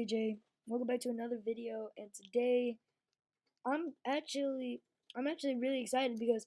AJ, welcome back to another video. And today, I'm actually I'm actually really excited because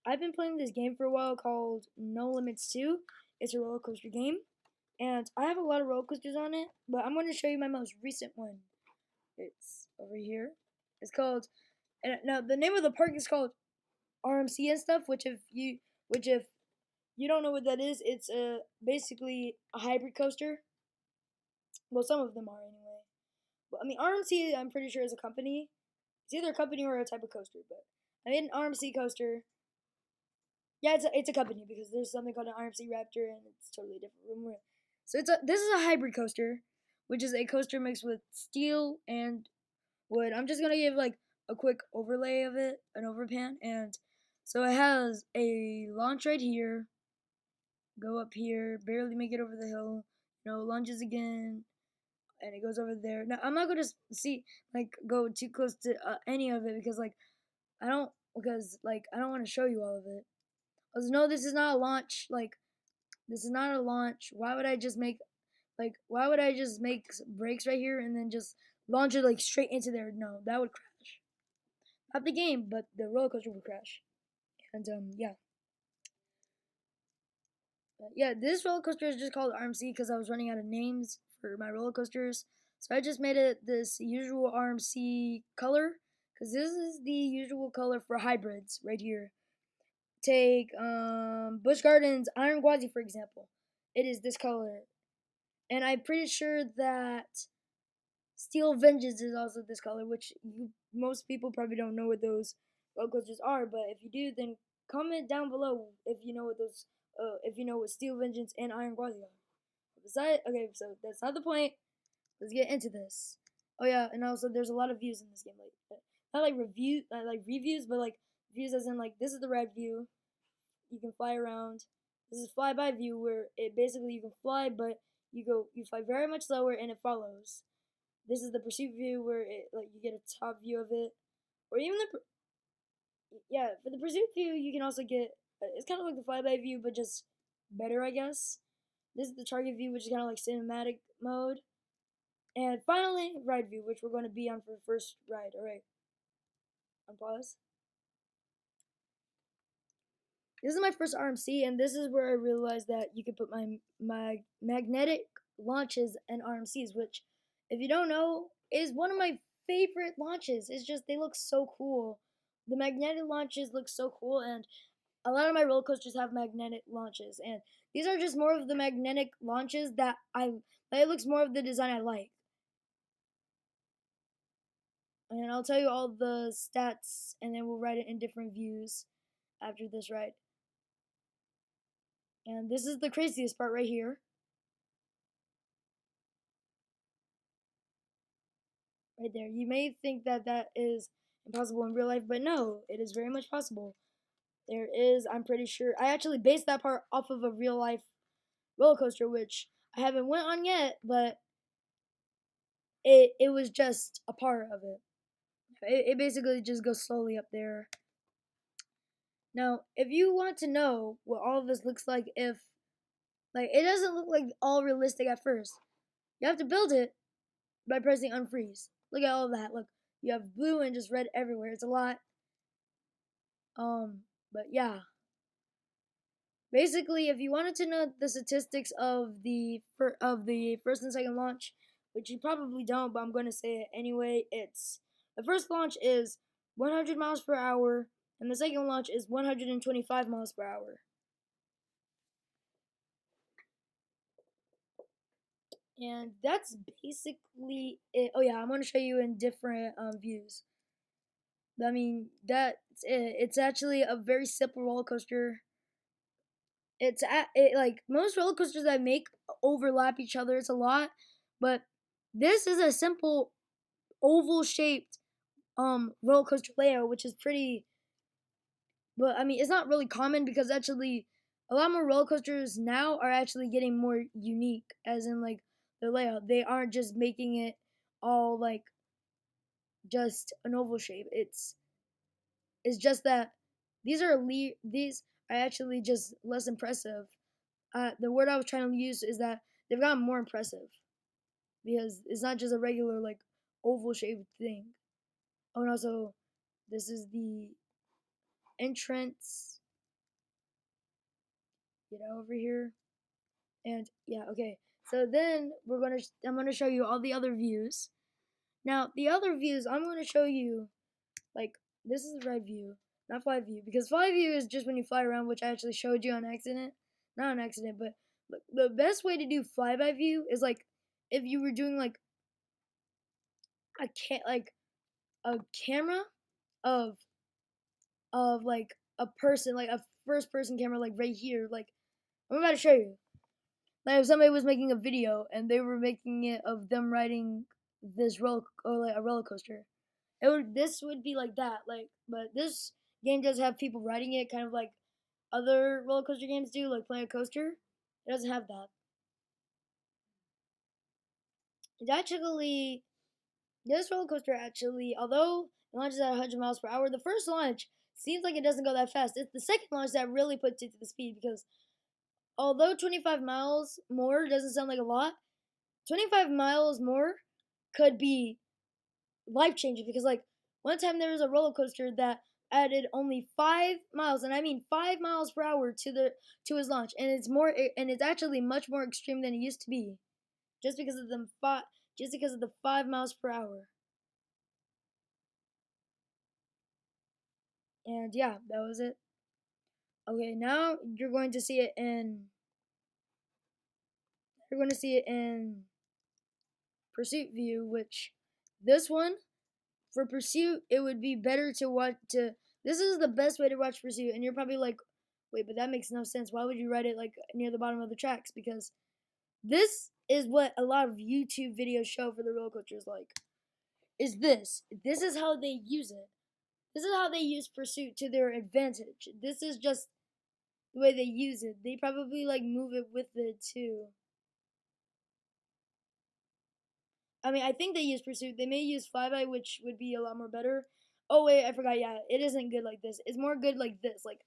I've been playing this game for a while called No Limits 2. It's a roller coaster game, and I have a lot of roller coasters on it. But I'm going to show you my most recent one. It's over here. It's called, and now the name of the park is called RMC and stuff. Which if you don't know what that is, it's basically a hybrid coaster. Well, some of them are anyway. Well, I mean, RMC, I'm pretty sure is a company. It's either a company or a type of coaster. But I made an RMC coaster. Yeah, it's a company because there's something called an RMC Raptor, and it's totally different. So this is a hybrid coaster, which is a coaster mixed with steel and wood. I'm just gonna give like a quick overlay of it, an overpan, and so it has a launch right here. Go up here, barely make it over the hill. Lunges again, and it goes over there. Now I'm not gonna go too close to any of it because I don't I don't want to show you all of it. No, this is not a launch. This is not a launch. Why would I just make brakes right here and then just launch it like straight into there? No, that would crash. Not the game, but the roller coaster would crash. And yeah, this roller coaster is just called RMC because I was running out of names for my roller coasters. So I just made it this usual RMC color because this is the usual color for hybrids right here. Take Busch Gardens Iron Gwazi, for example. It is this color. And I'm pretty sure that Steel Vengeance is also this color, which most people probably don't know what those roller coasters are. But if you do, then comment down below if you know what Steel Vengeance and Iron Gwazi are. Okay, so that's not the point. Let's get into this. Oh yeah, and also there's a lot of views in this game, not like reviews, but like views as in like this is the red view. You can fly around. This is flyby view where it basically you can fly, but you fly very much slower and it follows. This is the pursuit view where you get a top view of it, or even for the pursuit view you can also get it's kind of like the flyby view but just better, I guess. This is the target view, which is kind of like cinematic mode. And finally, ride view, which we're going to be on for the first ride. Alright. On pause. This is my first RMC, and this is where I realized that you could put my magnetic launches and RMCs, which, if you don't know, is one of my favorite launches. It's just, they look so cool. The magnetic launches look so cool, and a lot of my roller coasters have magnetic launches, and these are just more of the magnetic launches that it looks more of the design I like. And I'll tell you all the stats, and then we'll write it in different views after this ride. And this is the craziest part right here. Right there. You may think that that is impossible in real life, but no, it is very much possible. There is, I'm pretty sure, I actually based that part off of a real life roller coaster, which I haven't went on yet, but it was just a part of it. It basically just goes slowly up there. Now, if you want to know what all of this looks like, it doesn't look like all realistic at first. You have to build it by pressing unfreeze. Look at all of that. Look, you have blue and just red everywhere. It's a lot. But yeah. Basically, if you wanted to know the statistics of the first and second launch, which you probably don't, but I'm going to say it anyway, it's the first launch is 100 miles per hour, and the second launch is 125 miles per hour. And that's basically it. Oh yeah, I'm going to show you in different views. I mean, that's it. It's actually a very simple roller coaster. Like most roller coasters I make overlap each other. It's a lot, but this is a simple oval shaped roller coaster layout, which is pretty. But I mean, it's not really common because actually a lot more roller coasters now are actually getting more unique, as in like the layout. They aren't just making it all like just an oval shape. It's just that these are actually just less impressive. The word I was trying to use is that they've gotten more impressive. because it's not just a regular like oval shaped thing. Oh, and also this is the entrance, over here. And yeah, okay. So then I'm gonna show you all the other views. Now the other views I'm gonna show you, like, this is the right view, not fly view, because fly view is just when you fly around, which I actually showed you on accident. Not on accident, but the best way to do flyby view is like if you were doing like a camera of like a person, like a first person camera, like right here. Like I'm about to show you. Like if somebody was making a video and they were making it of them riding this a roller coaster, this would be like that. Like, but this game does have people riding it, kind of like other roller coaster games do, like Planet Coaster. It doesn't have that. It actually, this roller coaster actually, although it launches at 100 miles per hour, the first launch seems like it doesn't go that fast. It's the second launch that really puts it to the speed, because although 25 miles more doesn't sound like a lot, 25 miles more could be life changing, because like one time there was a roller coaster that added only 5 miles, and I mean 5 miles per hour to his launch, and it's actually much more extreme than it used to be, just because of the 5 miles per hour. And yeah, that was it. Okay, now you're going to see it in pursuit view, which this one, for pursuit, it would be better to watch to this is the best way to watch pursuit. And you're probably like, wait, but that makes no sense. Why would you write it like near the bottom of the tracks? Because this is what a lot of YouTube videos show for the roller coasters. Like, this is how they use it. This is how they use pursuit to their advantage. This is just the way they use it. They probably like move it with it too. I mean, I think they use pursuit. They may use flyby, which would be a lot more better. Oh wait, I forgot. Yeah, it isn't good like this. It's more good like this, like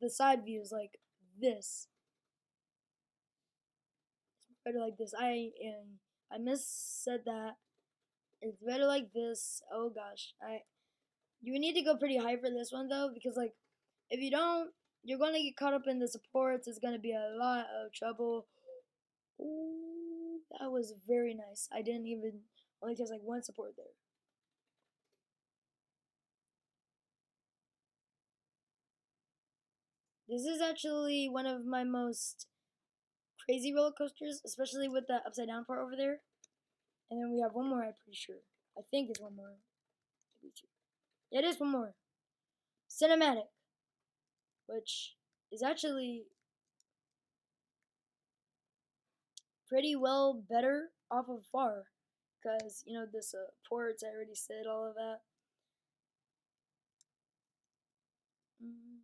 the side views, like this. It's better like this. I said that. It's better like this. Oh gosh, you need to go pretty high for this one though, because like if you don't, you're gonna get caught up in the supports. It's gonna be a lot of trouble. Ooh, that was very nice. I didn't even only there's like one support there. This is actually one of my most crazy roller coasters, especially with the upside down part over there. And then we have one more, I'm pretty sure. I think it's one more. Yeah, it is one more. Cinematic, which is actually pretty well better off of far. Because, the supports, I already said all of that. Mm-hmm.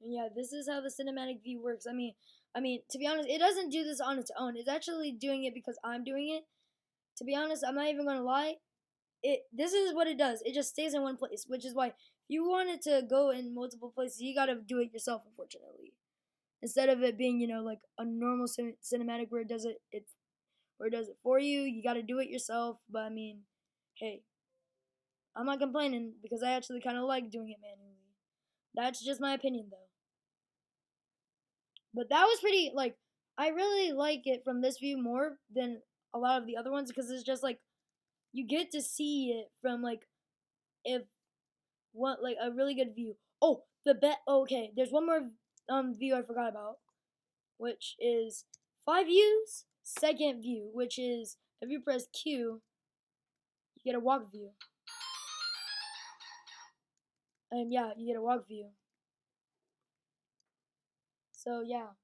And yeah, this is how the cinematic view works. I mean, to be honest, it doesn't do this on its own. It's actually doing it because I'm doing it. To be honest, I'm not even gonna lie. This is what it does. It just stays in one place, which is why if you want it to go in multiple places, you gotta do it yourself. Unfortunately, instead of it being like a normal cinematic where it does it for you, you gotta do it yourself. But I mean, hey, I'm not complaining because I actually kind of like doing it manually. That's just my opinion though. But that was pretty like I really like it from this view more than a lot of the other ones, because it's just like you get to see it from like if one like a really good view. Oh, okay, there's one more view I forgot about, which is 5 views, second view, which is if you press Q, you get a walk view. And yeah, you get a walk view. So yeah.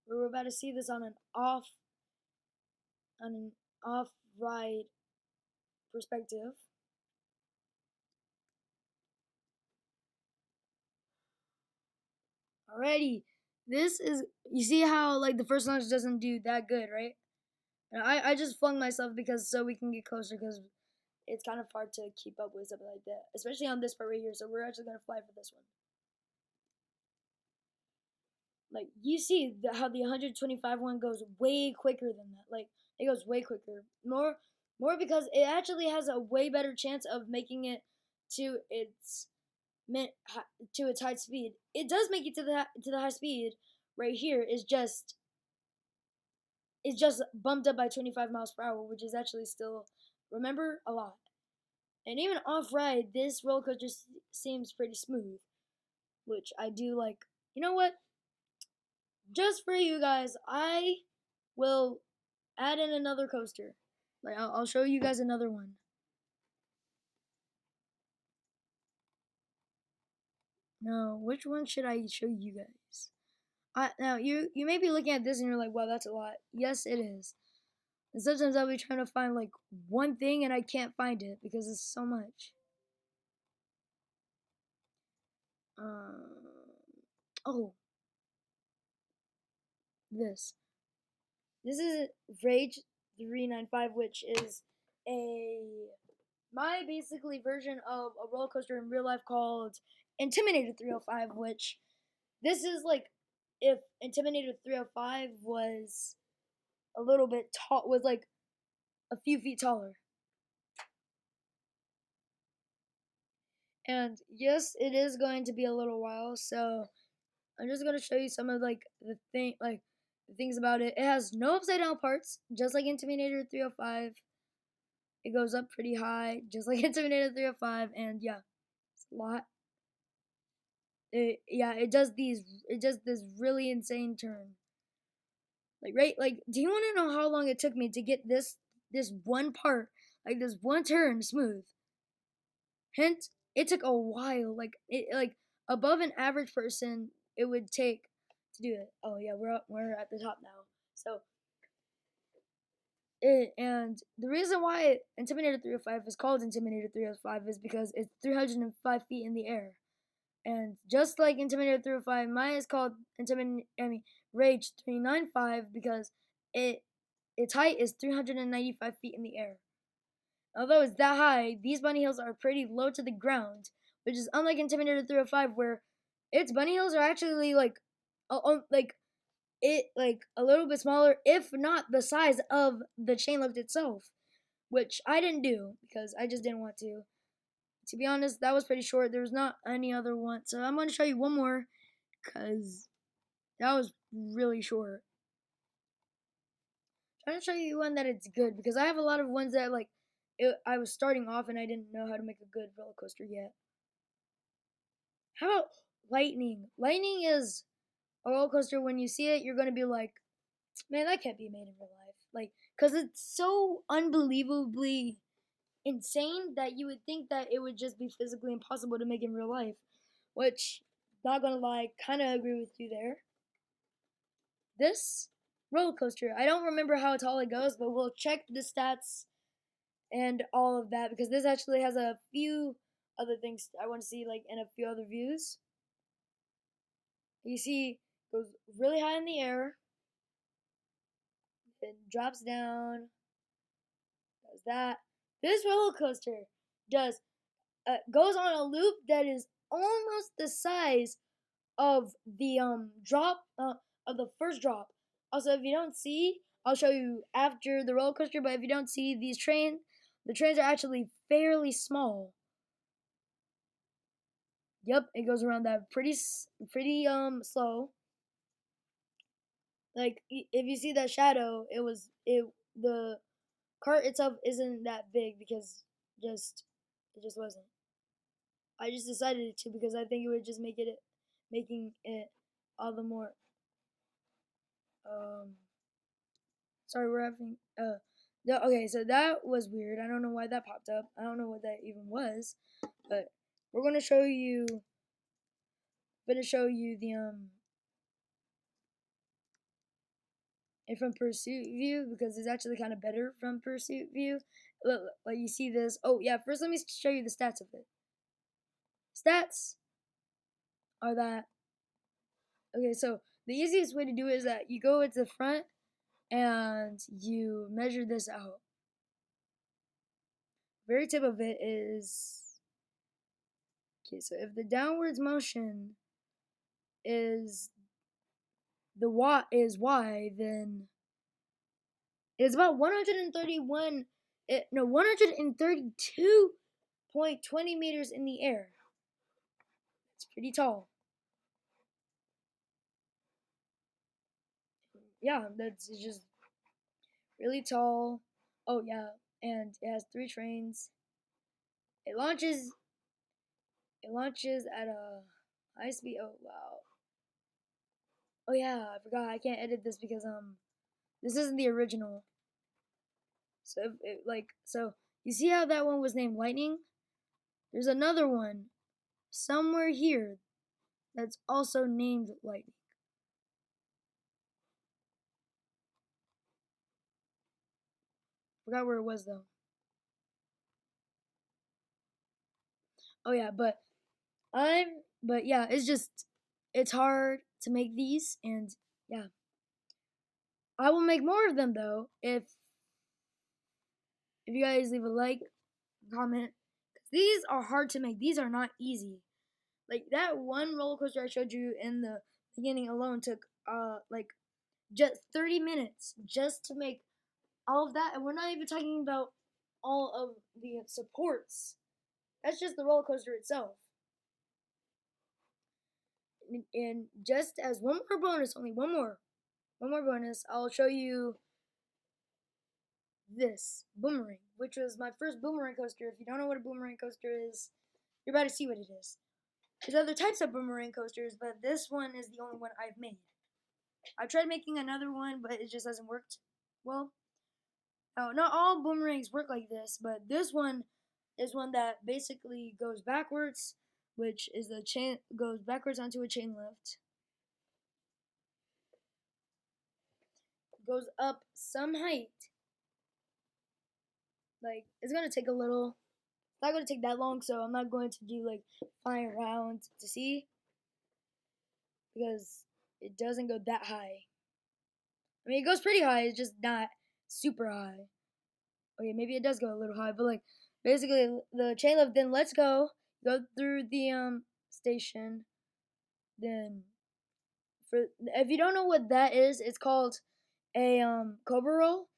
We're about to see this on an off ride perspective. Alrighty. This is you see how like the first launch doesn't do that good, right? And I just flung myself because so we can get closer, because it's kind of hard to keep up with something like that, especially on this part right here. So we're actually gonna fly for this one. like you see how the 125 one goes way quicker than that. Like it goes way quicker. More because it actually has a way better chance of making it to its to its high speed. It does make it to the high speed right here. Is just bumped up by 25 miles per hour, which is actually still, remember, a lot. And even off ride, this roller coaster seems pretty smooth, which I do like. You know what? Just for you guys, I will add in another coaster. Like I'll show you guys another one. No, which one should I show you guys? Now you may be looking at this and you're like, wow, that's a lot. Yes, it is. And sometimes I'll be trying to find like one thing and I can't find it because it's so much. Oh, this. This is Rage 395, which is a my basically version of a roller coaster in real life called Intimidator 305, which this is like if Intimidator 305 was a little bit tall, was like a few feet taller. And yes, it is going to be a little while, so I'm just gonna show you some of like the things about it. It has no upside down parts, just like Intimidator 305. It goes up pretty high, just like Intimidator 305, and yeah, it's a lot. It does this really insane turn. Like right, like do you want to know how long it took me to get this one part, like this one turn smooth? Hint, it took a while. Like above an average person, it would take to do it. Oh yeah, we're at the top now. So and the reason why Intimidator 305 is called Intimidator 305 is because it's 305 feet in the air. And just like Intimidator 305, mine is called Rage 395 because its height is 395 feet in the air. Although it's that high, these bunny hills are pretty low to the ground, which is unlike Intimidator 305 where its bunny hills are actually like a little bit smaller, if not the size of the chain lift itself, which I didn't do because I just didn't want to. To be honest, that was pretty short. There was not any other one, so I'm going to show you one more because that was really short. I'm trying to show you one that it's good because I have a lot of ones that I was starting off and I didn't know how to make a good roller coaster yet. How about Lightning? Lightning is a roller coaster. When you see it, you're going to be like, man, that can't be made in real life. Like, because it's so unbelievably insane that you would think that it would just be physically impossible to make in real life. Which, not gonna lie, kind of agree with you there. This roller coaster, I don't remember how tall it goes, but we'll check the stats and all of that because this actually has a few other things I want to see, like in a few other views. You see, it goes really high in the air, it drops down, does that. This roller coaster does goes on a loop that is almost the size of the drop of the first drop. Also, if you don't see, I'll show you after the roller coaster. But if you don't see the trains are actually fairly small. Yep, it goes around that pretty slow. Like if you see that shadow, the cart itself isn't that big because it just wasn't. I just decided it to because I think it would just making it all the more um sorry, we're having okay, so that was weird. I don't know why that popped up. I don't know what that even was, but we're gonna show you the and from pursuit view because it's actually kind of better from pursuit view. Like you see this. Oh yeah, first let me show you the stats of it. Stats are that okay, so the easiest way to do it is that you go into the front and you measure this out. Very tip of it is okay, so if the downwards motion is the y is y, then it's about 132.20 meters in the air. It's pretty tall. Yeah, that's just really tall. Oh yeah, and it has 3 trains. It launches at a high speed. Oh wow. Oh yeah, I forgot. I can't edit this because this isn't the original. So so you see how that one was named Lightning? There's another one somewhere here that's also named Lightning. Forgot where it was though. Oh yeah, but yeah, it's hard to make these, and yeah. I will make more of them though if you guys leave a like, comment. These are hard to make. These are not easy. Like that one roller coaster I showed you in the beginning alone took like just 30 minutes just to make all of that, and we're not even talking about all of the supports. That's just the roller coaster itself. And just as one more bonus, only one more bonus, I'll show you this boomerang, which was my first boomerang coaster. If you don't know what a boomerang coaster is, you're about to see what it is. There's other types of boomerang coasters, but this one is the only one I've made. I tried making another one, but it just hasn't worked well. Now, not all boomerangs work like this, but this one is one that basically goes backwards, which is the chain goes backwards onto a chain lift. Goes up some height. Like it's gonna take a little. It's not gonna take that long, so I'm not going to do like flying around to see because it doesn't go that high. I mean, it goes pretty high. It's just not super high. Okay, maybe it does go a little high, but like basically the chain lift then lets go through the station. Then for if you don't know what that is, it's called a cobra roll,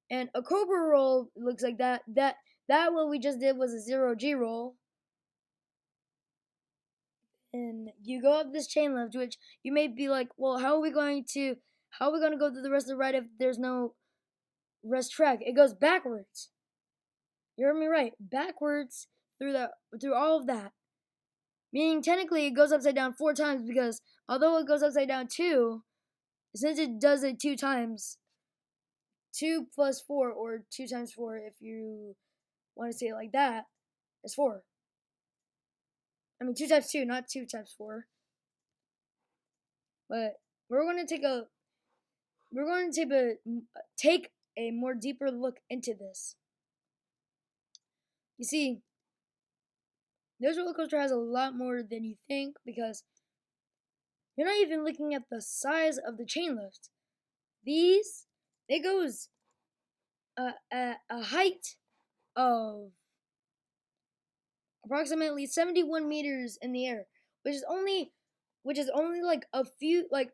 and a cobra roll looks like that. That what we just did was a 0G roll, and you go up this chain lift, which you may be like, well, how are we going to go through the rest of the ride if there's no rest track? It goes backwards. You heard me right, backwards through all of that. Meaning technically it goes upside down 4 times because although it goes upside down 2, since it does it 2 times, 2 plus 4 or 2 times 4 if you want to say it like that is 4. I mean 2 times 2, not 2 times 4. But we're going to take a more deeper look into this. You see, this roller coaster has a lot more than you think because you're not even looking at the size of the chain lift. It goes at a height of approximately 71 meters in the air, which is only like a few like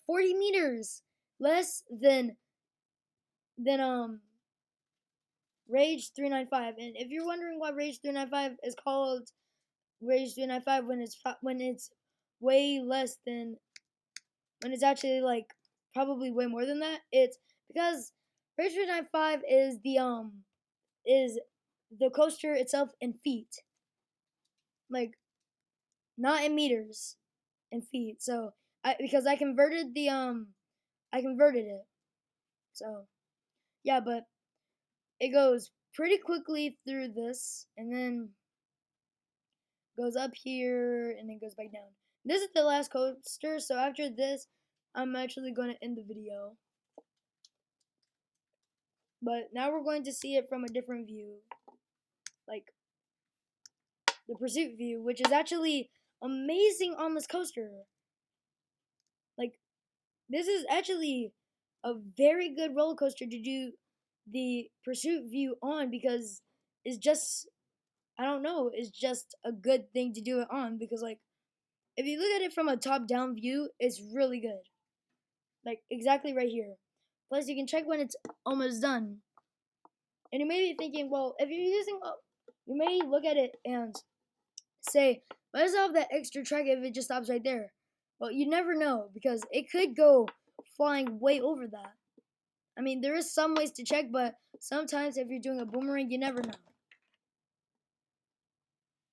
40 meters less than Rage 395. And if you're wondering why Rage 395 is called Rage 395 when it's way less than when it's actually like probably way more than that, it's because Rage 395 is the coaster itself in feet, like not in meters, in feet. So because I converted it. So yeah, but it goes pretty quickly through this, and then goes up here, and then goes back down. This is the last coaster, so after this, I'm actually going to end the video. But now we're going to see it from a different view, like the pursuit view, which is actually amazing on this coaster. Like, this is actually a very good roller coaster to do the pursuit view on because it's just, I don't know, it's just a good thing to do it on because, like, if you look at it from a top-down view, it's really good. like exactly right here. Plus, you can check when it's almost done. And you may be thinking, well, if you're using, you may look at it and say, why does it have that extra track if it just stops right there? Well, you never know because it could go flying way over that. I mean, there is some ways to check, but sometimes if you're doing a boomerang, you never know.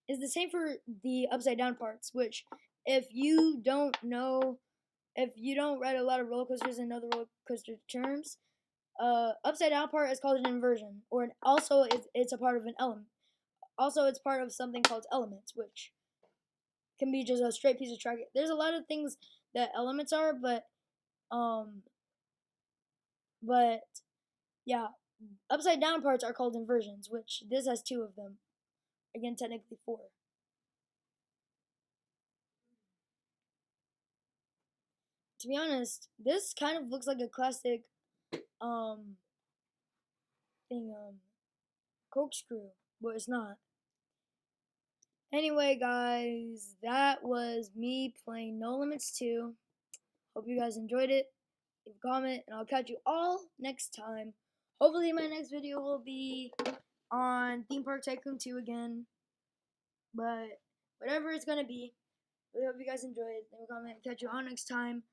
It's the same for the upside down parts, which if you don't know, if you don't ride a lot of roller coasters and know the roller coaster terms, upside down part is called an inversion, or also it's a part of an element. Also, it's part of something called elements, which can be just a straight piece of track. There's a lot of things that elements are, um, but yeah, upside down parts are called inversions, which this has 2 of them. Again, technically 4. To be honest, this kind of looks like a classic um thing corkscrew, but it's not. Anyway, guys, that was me playing No Limits 2. Hope you guys enjoyed it. Leave a comment, and I'll catch you all next time. Hopefully, my next video will be on Theme Park Tycoon 2 again. But whatever it's gonna be, I hope you guys enjoyed. Leave a comment, catch you all next time.